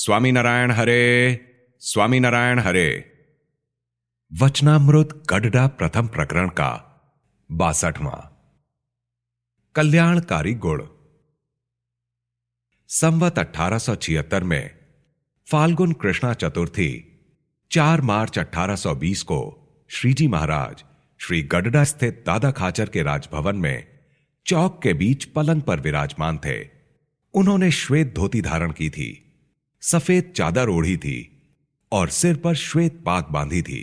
स्वामीनारायण हरे, स्वामीनारायण हरे। वचनामृत गडडा प्रथम प्रकरण का 62वां। कल्याणकारी गुण। संवत 1876 में फाल्गुन कृष्णा चतुर्थी 4 मार्च 1820 को श्रीजी महाराज श्री गडडा स्थित दादा खाचर के राजभवन में चौक के बीच पलंग पर विराजमान थे। उन्होंने श्वेत धोती धारण की थी, सफेद चादर ओढ़ी थी और सिर पर श्वेत पाग बांधी थी।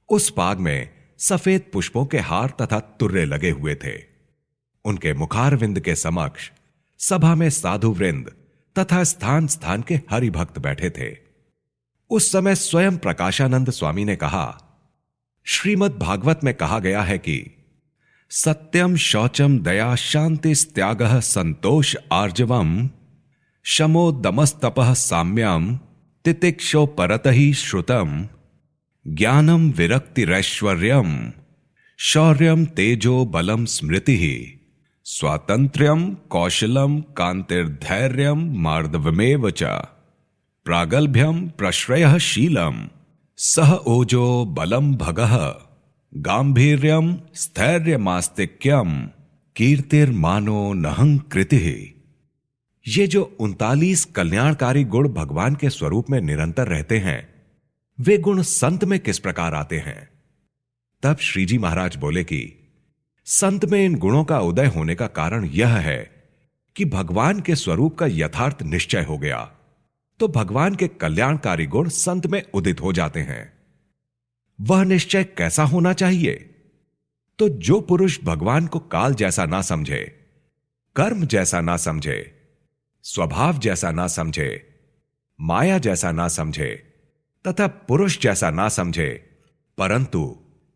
उस पाग में सफेद पुष्पों के हार तथा तुर्रे लगे हुए थे। उनके मुखारविंद के समक्ष सभा में साधु वृंद तथा स्थान स्थान के हरि भक्त बैठे थे। उस समय स्वयं प्रकाशानंद स्वामी ने कहा, श्रीमद् भागवत में कहा गया है कि सत्यम शौचम दया शांति त्यागः संतोष आर्जवम शमो दमस्तपः साम्यम तितिक्षो परतहि श्रुतम ज्ञानम विरक्तिरैश्वर्यम शौर्यम तेजो बलम स्मृति स्वातंत्र्यम कौशलम कांतिर्धैर्यम मार्दवमेव च प्रागल्भ्यम प्रश्रयः शीलम सह ओजो बलम भगः गांभीर्यम स्थैर्यमास्तिक्यम कीर्तिर्मानो नहंकृतिः। ये जो 39 कल्याणकारी गुण भगवान के स्वरूप में निरंतर रहते हैं, वे गुण संत में किस प्रकार आते हैं? तब श्रीजी महाराज बोले कि संत में इन गुणों का उदय होने का कारण यह है कि भगवान के स्वरूप का यथार्थ निश्चय हो गया, तो भगवान के कल्याणकारी गुण संत में उदित हो जाते हैं। वह निश्चय कैसा होना चाहिए? तो जो पुरुष भगवान को काल जैसा ना समझे, कर्म जैसा ना समझे, स्वभाव जैसा ना समझे, माया जैसा ना समझे तथा पुरुष जैसा ना समझे, परंतु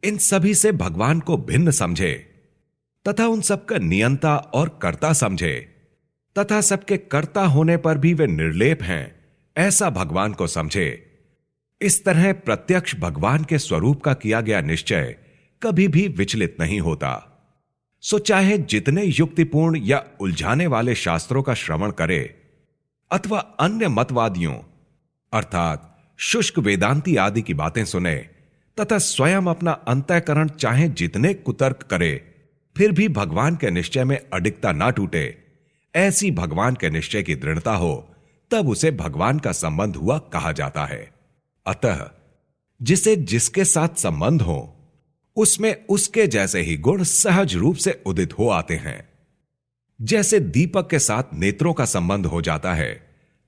इन सभी से भगवान को भिन्न समझे तथा उन सबका नियंता और कर्ता समझे तथा सबके कर्ता होने पर भी वे निर्लेप हैं, ऐसा भगवान को समझे। इस तरह प्रत्यक्ष भगवान के स्वरूप का किया गया निश्चय कभी भी विचलित नहीं होता। सो चाहे जितने युक्तिपूर्ण या उलझाने वाले शास्त्रों का श्रवण करे अथवा अन्य मतवादियों अर्थात शुष्क वेदांती आदि की बातें सुने तथा स्वयं अपना अंतःकरण चाहे जितने कुतर्क करे, फिर भी भगवान के निश्चय में अडिगता ना टूटे, ऐसी भगवान के निश्चय की दृढ़ता हो, तब उसे भगवान का संबंध हुआ कहा जाता है। अतः जिसे जिसके साथ संबंध हो, उसमें उसके जैसे ही गुण सहज रूप से उदित हो आते हैं। जैसे दीपक के साथ नेत्रों का संबंध हो जाता है,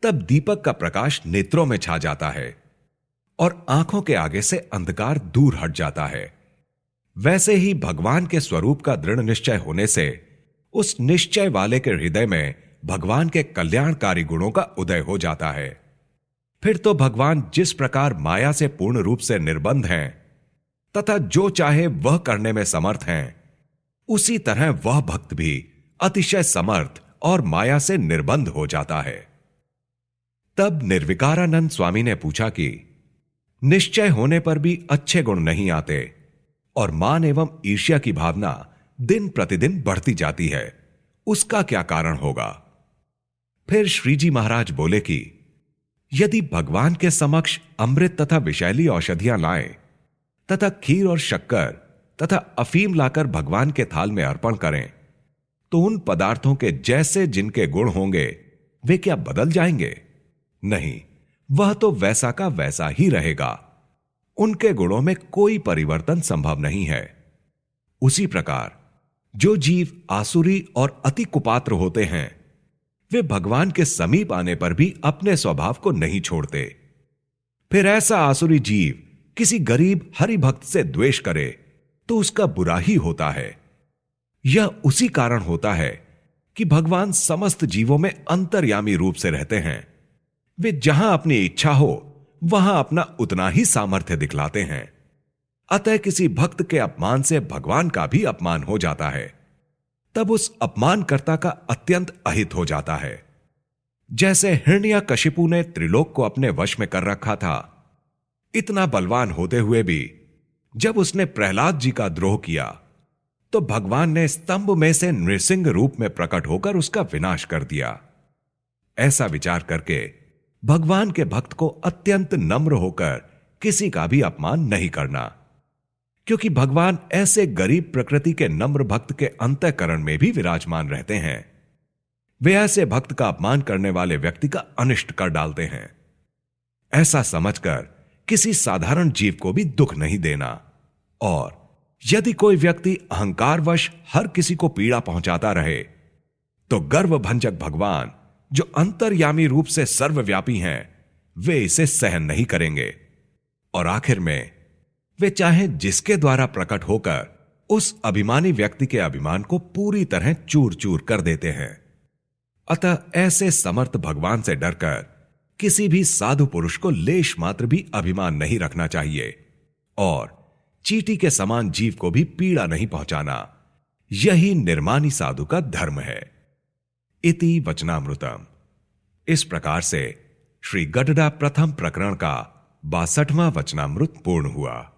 तब दीपक का प्रकाश नेत्रों में छा जाता है और आंखों के आगे से अंधकार दूर हट जाता है। वैसे ही भगवान के स्वरूप का दृढ़ निश्चय होने से उस निश्चय वाले के हृदय में भगवान के कल्याणकारी गुणों का उदय हो जाता है। फिर तो भगवान जिस प्रकार माया से पूर्ण रूप से निर्बंध हैं तथा जो चाहे वह करने में समर्थ हैं, उसी तरह वह भक्त भी अतिशय समर्थ और माया से निर्बंध हो जाता है। तब निर्विकारानंद स्वामी ने पूछा कि निश्चय होने पर भी अच्छे गुण नहीं आते और मान एवं ईर्ष्या की भावना दिन प्रतिदिन बढ़ती जाती है, उसका क्या कारण होगा? फिर श्रीजी महाराज बोले कि यदि भगवान के समक्ष अमृत तथा विषैली औषधियां लाएं तथा खीर और शक्कर तथा अफीम लाकर भगवान के थाल में अर्पण करें, तो उन पदार्थों के जैसे जिनके गुण होंगे वे क्या बदल जाएंगे? नहीं, वह तो वैसा का वैसा ही रहेगा। उनके गुणों में कोई परिवर्तन संभव नहीं है। उसी प्रकार जो जीव आसुरी और अति कुपात्र होते हैं, वे भगवान के समीप आने पर भी अपने स्वभाव को नहीं छोड़ते। फिर ऐसा आसुरी जीव किसी गरीब हरि भक्त से द्वेष करे तो उसका बुरा ही होता है। यह उसी कारण होता है कि भगवान समस्त जीवों में अंतर्यामी रूप से रहते हैं। वे जहां अपनी इच्छा हो वहां अपना उतना ही सामर्थ्य दिखलाते हैं। अतः किसी भक्त के अपमान से भगवान का भी अपमान हो जाता है, तब उस अपमानकर्ता का अत्यंत अहित हो जाता है। जैसे हिरण्यकशिपु ने त्रिलोक को अपने वश में कर रखा था, इतना बलवान होते हुए भी जब उसने प्रहलाद जी का द्रोह किया, तो भगवान ने स्तंभ में से नृसिंह रूप में प्रकट होकर उसका विनाश कर दिया। ऐसा विचार करके भगवान के भक्त को अत्यंत नम्र होकर किसी का भी अपमान नहीं करना, क्योंकि भगवान ऐसे गरीब प्रकृति के नम्र भक्त के अंतःकरण में भी विराजमान रहते हैं। वे ऐसे भक्त का अपमान करने वाले व्यक्ति का अनिष्ट कर डालते हैं। ऐसा समझकर किसी साधारण जीव को भी दुख नहीं देना। और यदि कोई व्यक्ति अहंकारवश हर किसी को पीड़ा पहुंचाता रहे, तो गर्वभंजक भगवान, जो अंतर्यामी रूप से सर्वव्यापी हैं, वे इसे सहन नहीं करेंगे और आखिर में वे चाहे जिसके द्वारा प्रकट होकर उस अभिमानी व्यक्ति के अभिमान को पूरी तरह चूर चूर कर देते हैं। अतः ऐसे समर्थ भगवान से डरकर किसी भी साधु पुरुष को लेश मात्र भी अभिमान नहीं रखना चाहिए और चींटी के समान जीव को भी पीड़ा नहीं पहुंचाना। यही निर्मानी साधु का धर्म है। इति वचनामृतम। इस प्रकार से श्री गडडा प्रथम प्रकरण का 62वां वचनामृत पूर्ण हुआ।